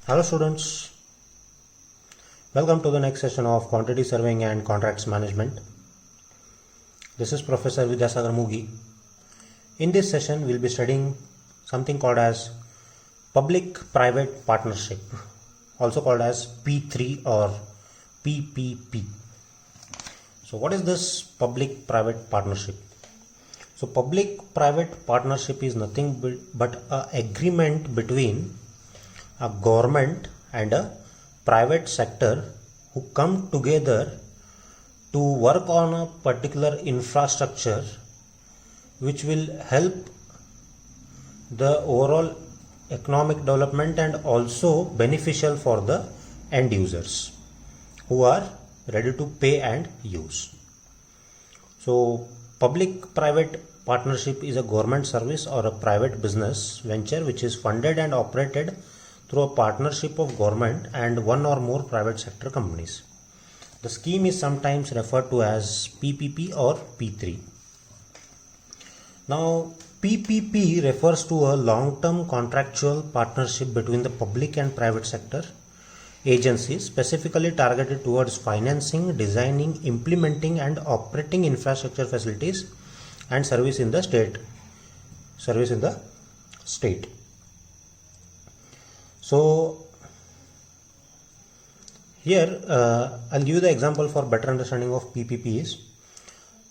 Hello students, welcome to the next session of Quantity Surveying and Contracts Management. This is Professor Vidyasagar Mugi. In this session, we'll be studying something called as Public-Private Partnership, also called as P3 or PPP. So what is this Public-Private Partnership? So Public-Private Partnership is nothing but an agreement between a government and a private sector who come together to work on a particular infrastructure which will help the overall economic development and also beneficial for the end users who are ready to pay and use. So public-private partnership is a government service or a private business venture which is funded and operated through a partnership of government and one or more private sector companies. The scheme is sometimes referred to as PPP or P3. Now, PPP refers to a long-term contractual partnership between the public and private sector agencies specifically targeted towards financing, designing, implementing and operating infrastructure facilities and service in the state. So here I'll give you the example for better understanding of PPPs.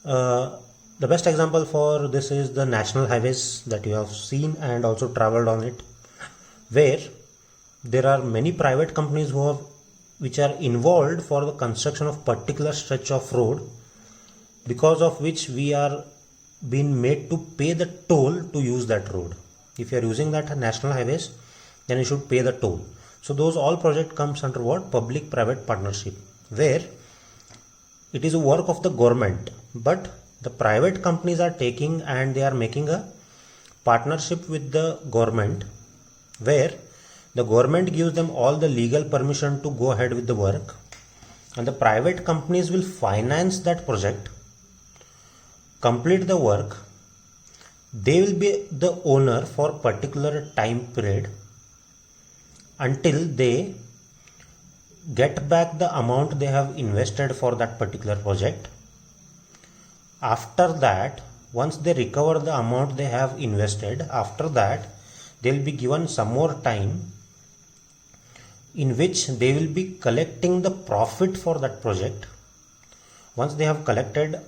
The best example for this is the national highways that you have seen and also traveled on it, where there are many private companies which are involved for the construction of particular stretch of road, because of which we are being made to pay the toll to use that road. If you are using that national highways, then you should pay the toll. So those all project comes under what? Public-private partnership, where it is a work of the government, but the private companies are taking and they are making a partnership with the government, where the government gives them all the legal permission to go ahead with the work, and the private companies will finance that project, complete the work. They will be the owner for particular time period until they get back the amount they have invested for that particular project. After that, once they recover the amount they have invested, after that they will be given some more time in which they will be collecting the profit for that project. Once they have collected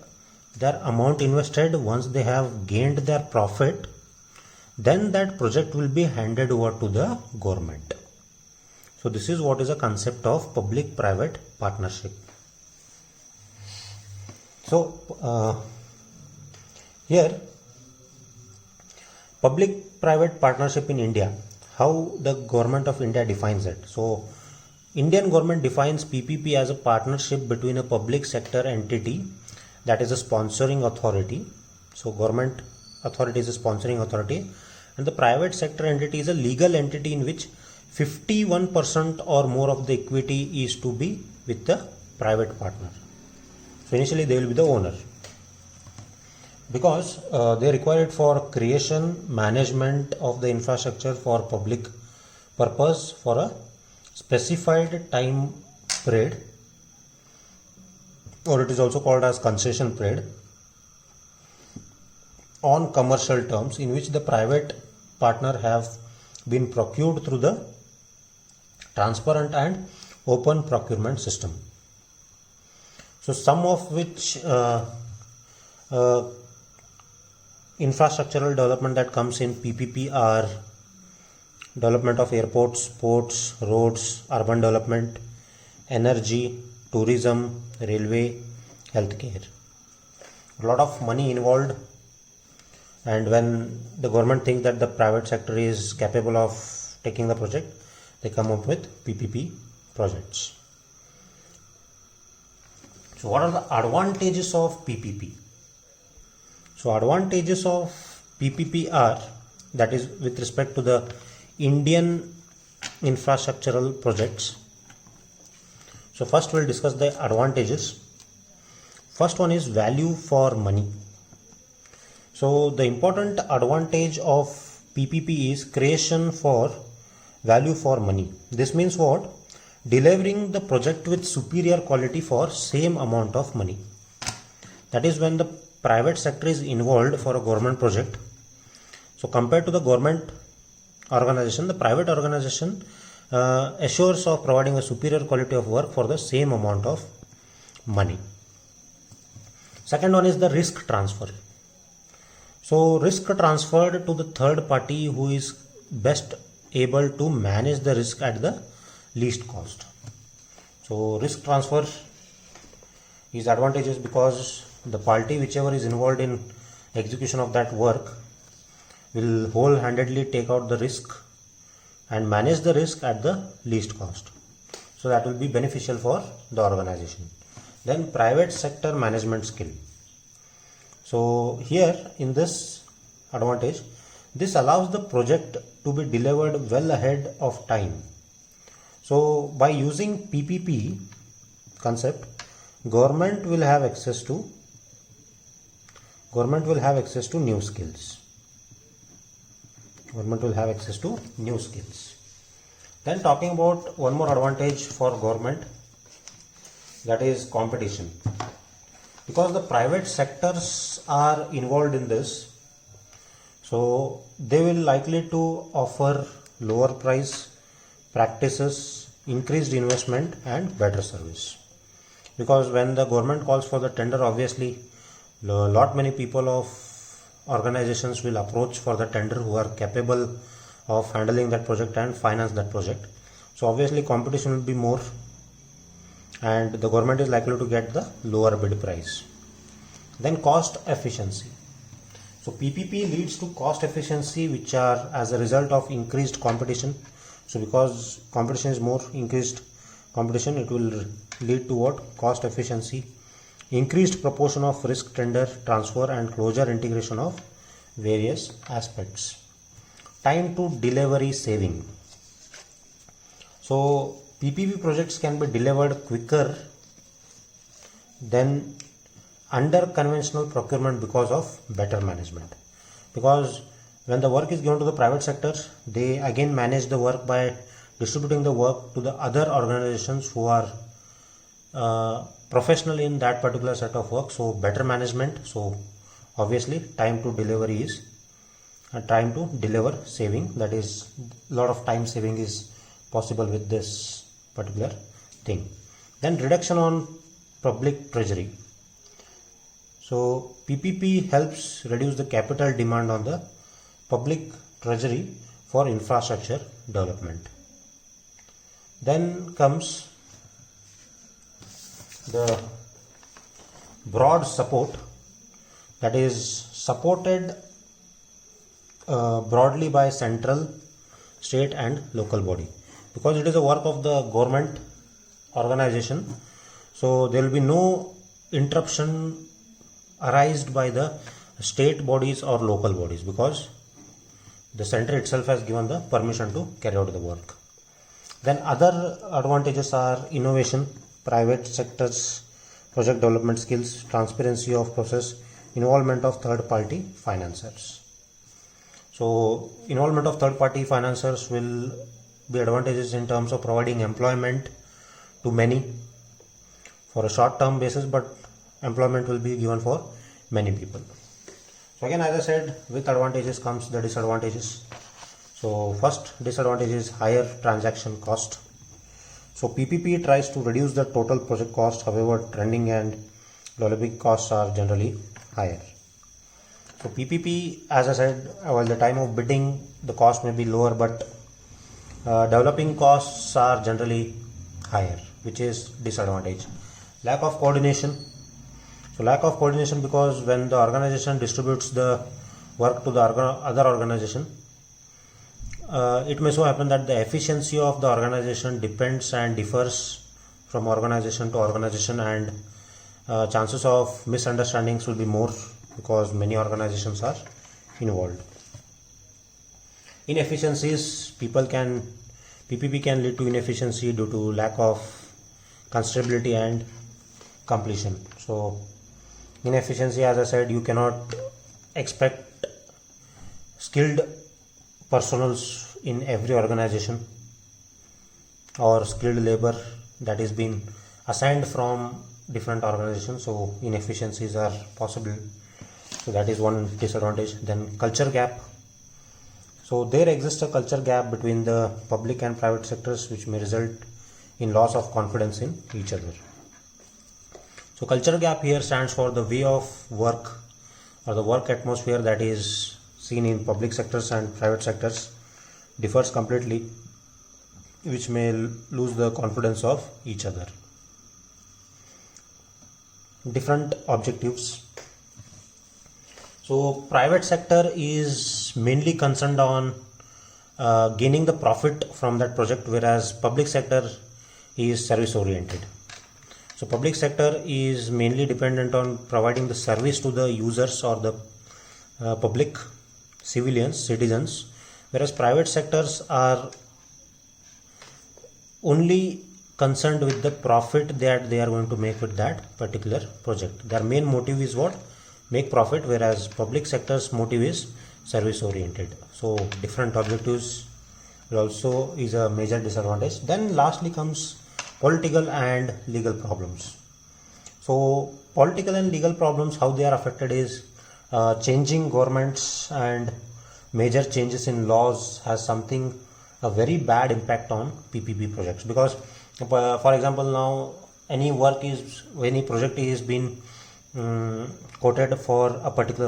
their amount invested, once they have gained their profit, then that project will be handed over to the government. So this is what is a concept of public-private partnership. So here, public-private partnership in India, how the government of India defines it. So Indian government defines PPP as a partnership between a public sector entity, that is a sponsoring authority. So government authority is a sponsoring authority, and the private sector entity is a legal entity in which 51% or more of the equity is to be with the private partner. So initially they will be the owner, because they require it for creation, management of the infrastructure for public purpose for a specified time period, or it is also called as concession period, on commercial terms, in which the private partner have been procured through the transparent and open procurement system. So some of which infrastructural development that comes in PPP are development of airports, ports, roads, urban development, energy, tourism, railway, healthcare. A lot of money involved, and when the government thinks that the private sector is capable of taking the project, they come up with PPP projects. So what are the advantages of PPP? So advantages of PPP are, that is with respect to the Indian infrastructural projects. So first we'll discuss the advantages. First one is value for money. So the important advantage of PPP is creation for value for money. This means what? Delivering the project with superior quality for same amount of money. That is when the private sector is involved for a government project. So compared to the government organization, the private organization assures of providing a superior quality of work for the same amount of money. Second one is the risk transfer. So risk transferred to the third party who is best able to manage the risk at the least cost. So risk transfer is advantageous because the party whichever is involved in execution of that work will whole-handedly take out the risk and manage the risk at the least cost. So that will be beneficial for the organization. Then private sector management skill. So here in this advantage, this allows the project to be delivered well ahead of time. So by using PPP concept, government will have access to new skills. Then talking about one more advantage for government, that is competition. Because the private sectors are involved in this, so they will likely to offer lower price practices, increased investment and better service. Because when the government calls for the tender, obviously many people of organizations will approach for the tender who are capable of handling that project and finance that project. So obviously competition will be more and the government is likely to get the lower bid price. Then cost efficiency. So PPP leads to cost efficiency which are as a result of increased competition. So because competition is more, increased competition, it will lead to what? Cost efficiency, increased proportion of risk tender transfer and closure integration of various aspects. Time to delivery saving. So PPP projects can be delivered quicker than under conventional procurement because of better management. Because when the work is given to the private sector, they again manage the work by distributing the work to the other organizations who are professional in that particular set of work. So better management. So obviously time to delivery is time to deliver saving, that is a lot of time saving is possible with this particular thing. Then reduction on public treasury. So PPP helps reduce the capital demand on the public treasury for infrastructure development. Then comes the broad support, that is supported broadly by central, state and local body. Because it is a work of the government organization, so there will be no interruption arised by the state bodies or local bodies because the center itself has given the permission to carry out the work. Then other advantages are innovation, private sector's project development skills, transparency of process, involvement of third party financiers. So involvement of third party financiers will be advantages in terms of providing employment to many for a short term basis, but employment will be given for many people. So again, as I said, with advantages comes the disadvantages. So first disadvantage is higher transaction cost. So PPP tries to reduce the total project cost, however trending and developing costs are generally higher. So PPP, as I said, while the time of bidding the cost may be lower, but developing costs are generally higher, which is disadvantage. Lack of coordination. So lack of coordination because when the organization distributes the work to the other organization, it may so happen that the efficiency of the organization depends and differs from organization to organization, and chances of misunderstandings will be more because many organizations are involved. Inefficiencies, PPP can lead to inefficiency due to lack of constructability and completion. So inefficiency, as I said, you cannot expect skilled personals in every organization or skilled labor that is being assigned from different organizations, so inefficiencies are possible. So that is one disadvantage. Then culture gap. So there exists a culture gap between the public and private sectors, which may result in loss of confidence in each other. So culture gap here stands for the way of work or the work atmosphere that is seen in public sectors and private sectors differs completely, which may lose the confidence of each other. Different objectives. So private sector is mainly concerned on gaining the profit from that project, whereas public sector is service oriented. So public sector is mainly dependent on providing the service to the users or the public, civilians, citizens, whereas private sectors are only concerned with the profit that they are going to make with that particular project. Their main motive is what? Make profit, whereas public sector's motive is service oriented. So different objectives also is a major disadvantage. Then lastly comes political and legal problems. So political and legal problems, how they are affected is changing governments and major changes in laws has a very bad impact on PPP projects, because for example, now any project is being quoted for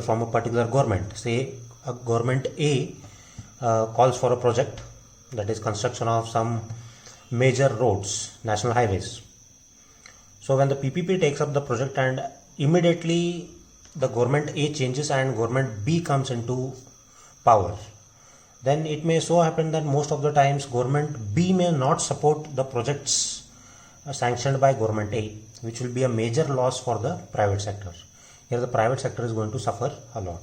from a particular government. Say a government A calls for a project, that is construction of some major roads, national highways. So when the PPP takes up the project and immediately the government A changes and government B comes into power, then it may so happen that most of the times government B may not support the projects sanctioned by government A, which will be a major loss for the private sector. Here the private sector is going to suffer a lot.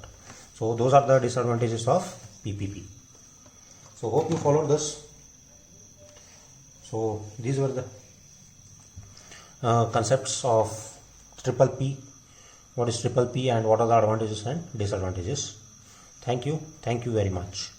So those are the disadvantages of PPP. So hope you followed this. So these were the concepts of triple P. What is triple P and what are the advantages and disadvantages? Thank you very much.